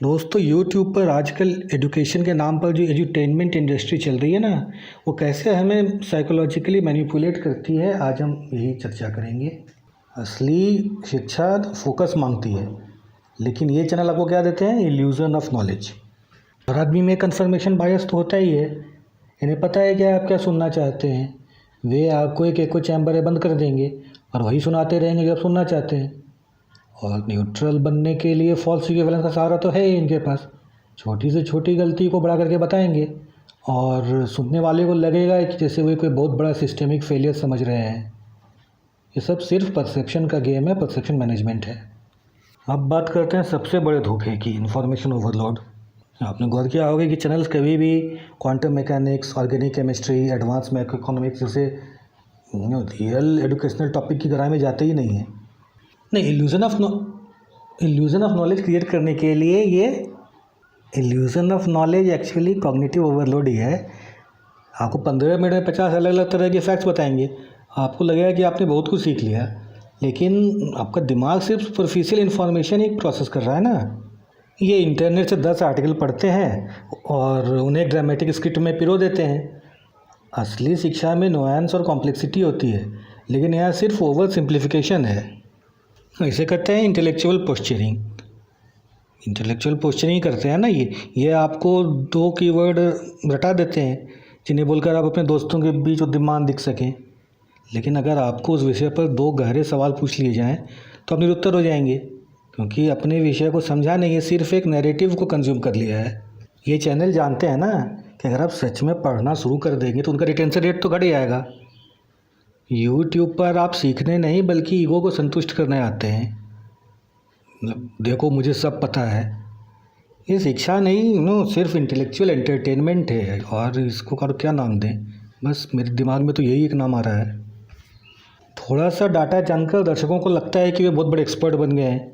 दोस्तों यूट्यूब पर आजकल एजुकेशन के नाम पर जो एजुटेनमेंट इंडस्ट्री चल रही है ना, वो कैसे हमें साइकोलॉजिकली मैनिपुलेट करती है, आज हम यही चर्चा करेंगे। असली शिक्षा फोकस मांगती है, लेकिन ये चैनल आपको क्या देते हैं? Illusion of knowledge. हर आदमी में कंफर्मेशन बायस तो होता ही है। इन्हें पता है कि आप क्या सुनना चाहते हैं। वे आपको एक एको चैम्बर में बंद कर देंगे और वही सुनाते रहेंगे जो आप सुनना चाहते हैं। और न्यूट्रल बनने के लिए फॉल्स इक्विवेलेंस का सहारा तो है ही इनके पास। छोटी से छोटी गलती को बड़ा करके बताएंगे और सुनने वाले को लगेगा कि जैसे वे कोई बहुत बड़ा सिस्टेमिक फेलियर समझ रहे हैं। ये सब सिर्फ परसेप्शन का गेम है, परसेप्शन मैनेजमेंट है। अब बात करते हैं सबसे बड़े धोखे की, इन्फॉर्मेशन ओवरलोड। आपने गौर किया होगा कि चैनल्स कभी भी quantum mechanics, organic chemistry, advance macro economics जैसे रियल एजुकेशनल टॉपिक की गहराई में जाते ही नहीं हैं। नहीं, इल्यूज़न ऑफ नॉलेज क्रिएट करने के लिए ये illusion of knowledge actually cognitive overload ही है। आपको 15 मिनट में 50 अलग अलग तरह के फैक्ट्स बताएंगे। आपको लगेगा कि आपने बहुत कुछ सीख लिया, लेकिन आपका दिमाग सिर्फ सुपरफिशियल इन्फॉर्मेशन ही प्रोसेस कर रहा है ना। ये इंटरनेट से 10 आर्टिकल पढ़ते हैं और उन्हें ड्रामेटिक स्क्रिप्ट में पिरो देते हैं। असली शिक्षा में नुआंस और कॉम्प्लेक्सिटी होती है, लेकिन यहाँ सिर्फ ओवर सिंप्लीफिकेशन है। इसे कहते हैं इंटेलेक्चुअल पोस्चरिंग। इंटेलेक्चुअल पोस्चरिंग करते हैं ना ये आपको 2 कीवर्ड रटा देते हैं जिन्हें बोलकर आप अपने दोस्तों के बीच उद्दीमान दिख सकें। लेकिन अगर आपको उस विषय पर 2 गहरे सवाल पूछ लिए जाएं तो आप निरुत्तर हो जाएंगे, क्योंकि अपने विषय को समझा नहीं है, सिर्फ एक नैरेटिव को कंज्यूम कर लिया है। ये चैनल जानते हैं ना कि अगर आप सच में पढ़ना शुरू कर देंगे तो उनका रिटेंशन रेट तो घट जाएगा। यूट्यूब पर आप सीखने नहीं बल्कि ईगो को संतुष्ट करने आते हैं। देखो मुझे सब पता है। ये शिक्षा नहीं, सिर्फ इंटेलेक्चुअल एंटरटेनमेंट है। और इसको और क्या नाम दें? बस मेरे दिमाग में तो यही एक नाम आ रहा है। थोड़ा सा डाटा जानकर दर्शकों को लगता है कि वे बहुत बड़े एक्सपर्ट बन गए हैं।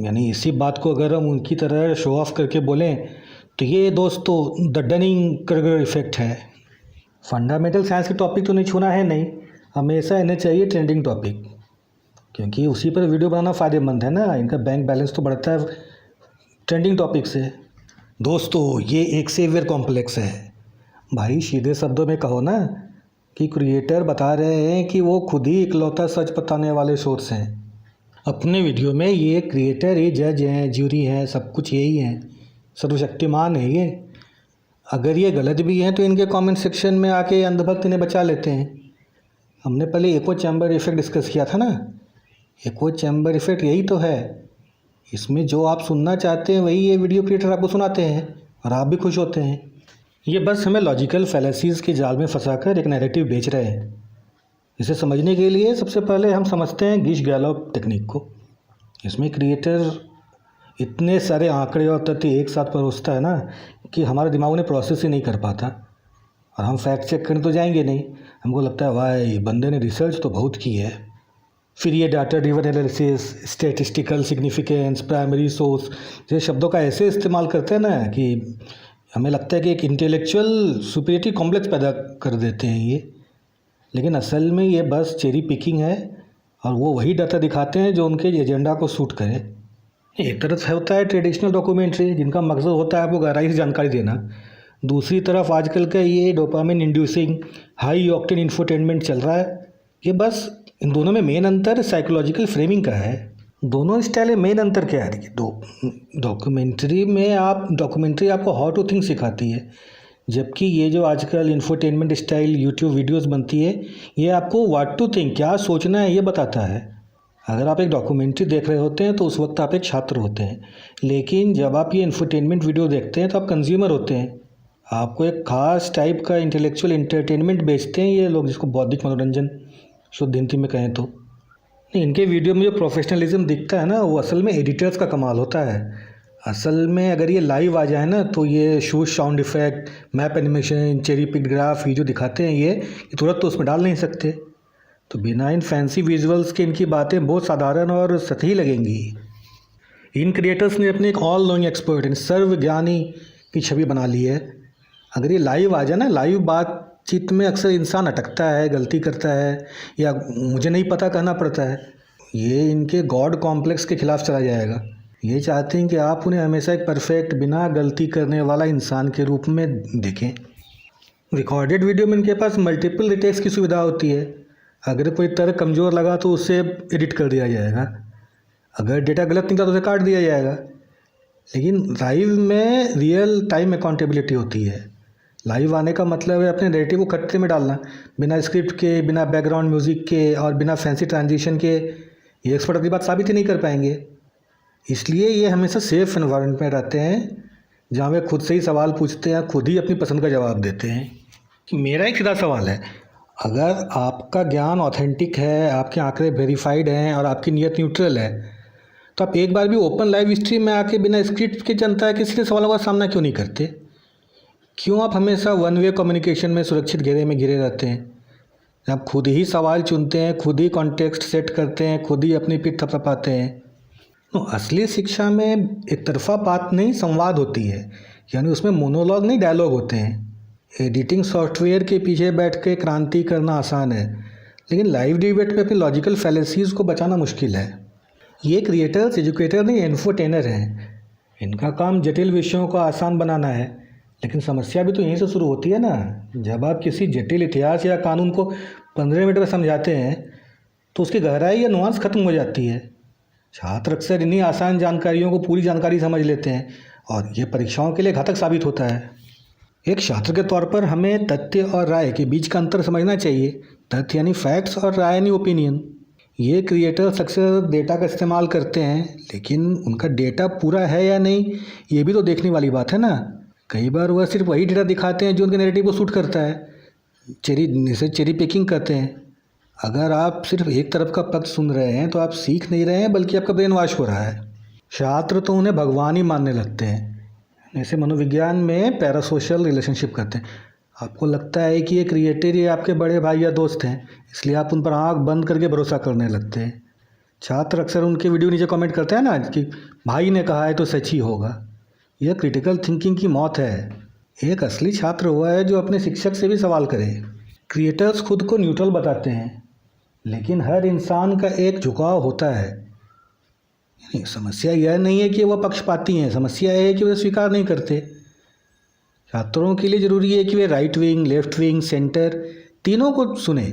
यानी इसी बात को अगर हम उनकी तरह शो ऑफ करके बोलें तो ये दोस्तों द डनिंग क्रगर इफेक्ट है। फंडामेंटल साइंस के टॉपिक तो नहीं छूना है, नहीं, हमेशा इन्हें चाहिए ट्रेंडिंग टॉपिक, क्योंकि उसी पर वीडियो बनाना फ़ायदेमंद है ना। इनका बैंक बैलेंस तो बढ़ता है ट्रेंडिंग टॉपिक से। दोस्तों ये एक सेवियर कॉम्प्लेक्स है। भाई सीधे शब्दों में कहो ना कि क्रिएटर बता रहे हैं कि वो खुद ही इकलौता सच बताने वाले सोर्स हैं। अपने वीडियो में ये क्रिएटर ही जज हैं, ज्यूरी हैं, सब कुछ यही हैं, सर्वशक्तिमान है ये। अगर ये गलत भी हैं तो इनके कमेंट सेक्शन में आके अंधभक्त इन्हें बचा लेते हैं। हमने पहले एको चैम्बर इफेक्ट डिस्कस किया था ना। एको चैम्बर इफेक्ट यही तो है। इसमें जो आप सुनना चाहते हैं वही ये वीडियो क्रिएटर आपको सुनाते हैं और आप भी खुश होते हैं। ये बस हमें लॉजिकल फैलेसीज़ के जाल में फंसाकर एक नैरेटिव बेच रहे हैं। इसे समझने के लिए सबसे पहले हम समझते हैं गिश गैलोप टेक्निक को। इसमें क्रिएटर इतने सारे आंकड़े और तथ्य एक साथ परोसता है ना कि हमारा दिमाग उन्हें प्रोसेस ही नहीं कर पाता, और हम फैक्ट चेक करने तो जाएंगे नहीं। हमको लगता है भाई बंदे ने रिसर्च तो बहुत की है। फिर ये data driven analysis, statistical significance, primary source जैसे शब्दों का ऐसे इस्तेमाल करते हैं ना कि हमें लगता है कि एक इंटेलेक्चुअल सुपीरियरिटी कॉम्प्लेक्स पैदा कर देते हैं ये। लेकिन असल में ये बस चेरी पिकिंग है, और वो वही डाटा दिखाते हैं जो उनके एजेंडा को सूट करे। एक तरफ होता है ट्रेडिशनल डॉक्यूमेंट्री जिनका मकसद होता है आपको गहराई से जानकारी देना। दूसरी तरफ आजकल का ये dopamine inducing high octane infotainment चल रहा है। ये बस इन दोनों में मेन अंतर साइकोलॉजिकल फ्रेमिंग का है। दोनों स्टाइल में मेन अंतर क्या है? डॉक्यूमेंट्री आपको हाउ टू थिंक सिखाती है, जबकि ये जो आजकल इंफोटेनमेंट स्टाइल यूट्यूब वीडियोस बनती है ये आपको व्हाट टू थिंक, क्या सोचना है, ये बताता है। अगर आप एक डॉक्यूमेंट्री देख रहे होते हैं तो उस वक्त आप एक छात्र होते हैं, लेकिन जब आप ये इंफोटेनमेंट वीडियो देखते हैं तो आप कंज्यूमर होते हैं। आपको एक खास टाइप का इंटेलेक्चुअल एंटरटेनमेंट बेचते हैं ये लोग, जिसको बौद्धिक मनोरंजन शुद्ध हिंदी में कहें तो। नहीं, इनके वीडियो में जो प्रोफेशनलिज्म दिखता है ना, वो असल में एडिटर्स का कमाल होता है। असल में अगर ये लाइव आ जाए ना तो ये shoes sound effect, map animation, cherry pick graph, ये जो दिखाते हैं ये तुरंत तो उसमें डाल नहीं सकते। तो बिना इन फैंसी विजुअल्स के इनकी बातें बहुत साधारण और सतही लगेंगी। इन क्रिएटर्स ने अपने एक ऑल नोइंग एक्सपर्ट, सर्वज्ञानी की छवि बना ली है। अगर ये लाइव आ जाए ना, लाइव बातचीत में अक्सर इंसान अटकता है, गलती करता है, या मुझे नहीं पता कहना पड़ता है। ये इनके गॉड कॉम्प्लेक्स के खिलाफ चला जाएगा। ये चाहते हैं कि आप उन्हें हमेशा एक परफेक्ट बिना गलती करने वाला इंसान के रूप में देखें। रिकॉर्डेड वीडियो में इनके पास मल्टीपल रिटेक्स की सुविधा होती है। अगर कोई तर्क कमज़ोर लगा तो उसे एडिट कर दिया जाएगा, अगर डेटा गलत निकला तो उसे काट दिया जाएगा। लेकिन लाइव में रियल टाइम अकाउंटेबिलिटी होती है। लाइव आने का मतलब है अपने नैरेटिव को खट्टे में डालना, बिना स्क्रिप्ट के, बिना बैकग्राउंड म्यूज़िक के और बिना फैंसी ट्रांजिशन के। ये एक्सपर्ट अपनी बात साबित ही नहीं कर पाएंगे। इसलिए ये हमेशा सेफ एनवायरनमेंट में रहते हैं, जहाँ वे खुद से ही सवाल पूछते हैं, खुद ही अपनी पसंद का जवाब देते हैं। कि मेरा एक सीधा सवाल है, अगर आपका ज्ञान ऑथेंटिक है, आपके आंकड़े वेरीफाइड हैं और आपकी नीयत न्यूट्रल है, तो आप एक बार भी ओपन लाइव स्ट्रीम में आके बिना स्क्रिप्ट के जनता के सीधे सवालों का सामना क्यों नहीं करते? क्यों आप हमेशा वन वे कम्युनिकेशन में सुरक्षित घेरे में घिरे रहते हैं? आप खुद ही सवाल चुनते हैं, खुद ही कॉन्टेक्स्ट सेट करते हैं, खुद ही अपनी पीठ थपथपाते हैं। तो असली शिक्षा में एक तरफा बात नहीं, संवाद होती है। यानी उसमें मोनोलॉग नहीं, डायलॉग होते हैं। एडिटिंग सॉफ्टवेयर के पीछे बैठ के क्रांति करना आसान है, लेकिन लाइव डिबेट में अपनी लॉजिकल फैलेसीज़ को बचाना मुश्किल है। ये क्रिएटर्स एजुकेटर नहीं, इन्फोटेनर हैं। इनका काम जटिल विषयों को आसान बनाना है, लेकिन समस्या भी तो यहीं से शुरू होती है ना। जब आप किसी जटिल इतिहास या कानून को 15 मिनट में समझाते हैं तो उसकी गहराई या नुआंस खत्म हो जाती है। छात्र अक्सर इन्हीं आसान जानकारियों को पूरी जानकारी समझ लेते हैं और ये परीक्षाओं के लिए घातक साबित होता है। एक छात्र के तौर पर हमें तथ्य और राय के बीच का अंतर समझना चाहिए। तथ्य यानी फैक्ट्स और राय यानी ओपिनियन। ये क्रिएटर्स अक्सर डेटा का इस्तेमाल करते हैं, लेकिन उनका डेटा पूरा है या नहीं ये भी तो देखने वाली बात है ना। कई बार वह सिर्फ वही डेटा दिखाते हैं जो उनके नैरेटिव को सूट करता है, चेरी पिकिंग करते हैं। अगर आप सिर्फ एक तरफ का पक्ष सुन रहे हैं तो आप सीख नहीं रहे हैं, बल्कि आपका ब्रेन वॉश हो रहा है। छात्र तो उन्हें भगवान ही मानने लगते हैं। ऐसे मनोविज्ञान में पैरासोशल रिलेशनशिप करते हैं। आपको लगता है कि ये क्रिएटर ये आपके बड़े भाई या दोस्त हैं, इसलिए आप उन पर आँख बंद करके भरोसा करने लगते हैं। छात्र अक्सर उनके वीडियो नीचे कमेंट करते हैं ना कि भाई ने कहा है तो सच ही होगा। यह क्रिटिकल थिंकिंग की मौत है। एक असली छात्र हुआ है जो अपने शिक्षक से भी सवाल करे। क्रिएटर्स खुद को न्यूट्रल बताते हैं, लेकिन हर इंसान का एक झुकाव होता है। समस्या यह नहीं है कि वह पक्षपाती हैं, समस्या यह है कि वे स्वीकार नहीं करते। छात्रों के लिए ज़रूरी है कि way right wing, left wing, centre तीनों को सुने।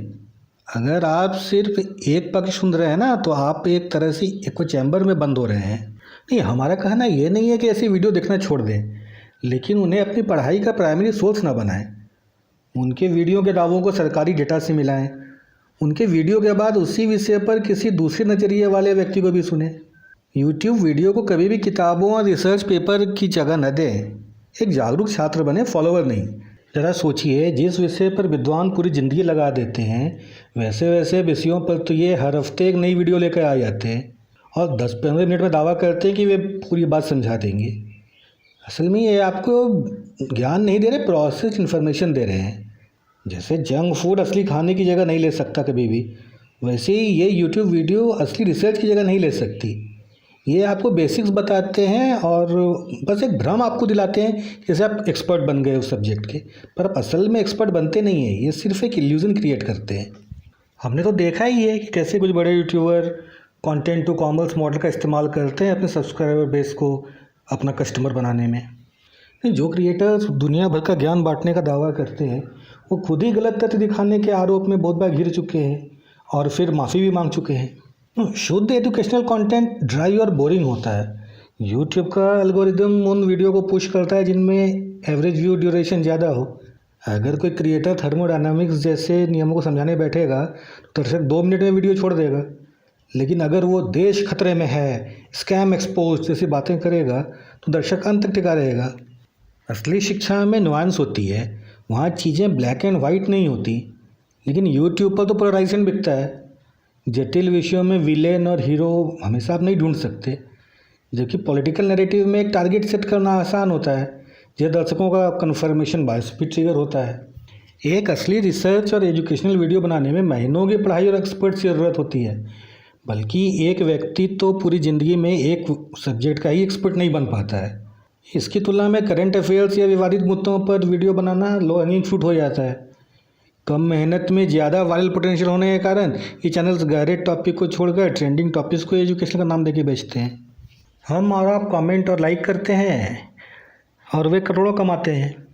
अगर आप सिर्फ एक पक्ष सुन रहे हैं ना, तो आप एक तरह से एको चैम्बर में बंद हो रहे हैं। नहीं, हमारा कहना ये नहीं है कि ऐसी वीडियो देखना छोड़ दें, लेकिन उन्हें अपनी पढ़ाई का प्राइमरी सोर्स ना बनाएं। उनके वीडियो के दावों को सरकारी डेटा से मिलाएं। उनके वीडियो के बाद उसी विषय पर किसी दूसरे नज़रिए वाले व्यक्ति को भी सुने। यूट्यूब वीडियो को कभी भी किताबों और रिसर्च पेपर की जगह न दें। एक जागरूक छात्र बने, फॉलोवर नहीं। ज़रा सोचिए, जिस विषय पर विद्वान पूरी ज़िंदगी लगा देते हैं, वैसे वैसे विषयों पर तो ये हर हफ्ते एक नई वीडियो लेकर आ जाते हैं और 10-15 मिनट में दावा करते हैं कि वे पूरी बात समझा देंगे। असल में ये आपको ज्ञान नहीं दे रहे, प्रोसेस इन्फॉर्मेशन दे रहे हैं। जैसे जंक फूड असली खाने की जगह नहीं ले सकता कभी भी, वैसे ही ये यूट्यूब वीडियो असली रिसर्च की जगह नहीं ले सकती। ये आपको बेसिक्स बताते हैं और बस एक भ्रम आपको दिलाते हैं जैसे आप एक्सपर्ट बन गए उस सब्जेक्ट के, पर आप असल में एक्सपर्ट बनते नहीं हैं। ये सिर्फ एक इल्यूज़न क्रिएट करते हैं। हमने तो देखा ही है कि कैसे कुछ बड़े YouTuber content to commerce model का इस्तेमाल करते हैं अपने सब्सक्राइबर बेस को अपना कस्टमर बनाने में। जो क्रिएटर्स दुनिया भर का ज्ञान बांटने का दावा करते हैं, वो खुद ही गलत तथ्य दिखाने के आरोप में बहुत बार घिर चुके हैं और फिर माफ़ी भी मांग चुके हैं। शुद्ध एजुकेशनल कंटेंट ड्राई और बोरिंग होता है। यूट्यूब का एल्गोरिदम उन वीडियो को पुश करता है जिनमें एवरेज व्यू ड्यूरेशन ज़्यादा हो। अगर कोई क्रिएटर थर्मोडायनामिक्स जैसे नियमों को समझाने बैठेगा तो दर्शक 2 मिनट में वीडियो छोड़ देगा। लेकिन अगर वो देश खतरे में है, स्कैम एक्सपोज जैसी बातें करेगा तो दर्शक अंत तक टिका रहेगा। असली शिक्षा में नुआंस होती है, वहाँ चीज़ें ब्लैक एंड वाइट नहीं होती। लेकिन यूट्यूब पर तो पोलराइजेशन बिकता है। जटिल विषयों में विलेन और हीरो हमेशा आप नहीं ढूंढ सकते, जबकि पॉलिटिकल नैरेटिव में एक टारगेट सेट करना आसान होता है। यह दर्शकों का कन्फर्मेशन बायस भी ट्रिगर होता है। एक असली रिसर्च और एजुकेशनल वीडियो बनाने में महीनों की पढ़ाई और एक्सपर्ट्स की ज़रूरत होती है, बल्कि एक व्यक्ति तो पूरी ज़िंदगी में एक सब्जेक्ट का ही एक्सपर्ट नहीं बन पाता है। इसकी तुलना में करंट अफेयर्स या विवादित मुद्दों पर वीडियो बनाना लो हैंगिंग फ्रूट हो जाता है। कम मेहनत में ज़्यादा वायरल पोटेंशियल होने के कारण ये चैनल्स गहरे टॉपिक को छोड़कर ट्रेंडिंग टॉपिक्स को एजुकेशन का नाम देके बेचते हैं। हम और आप कमेंट और लाइक करते हैं और वे करोड़ों कमाते हैं।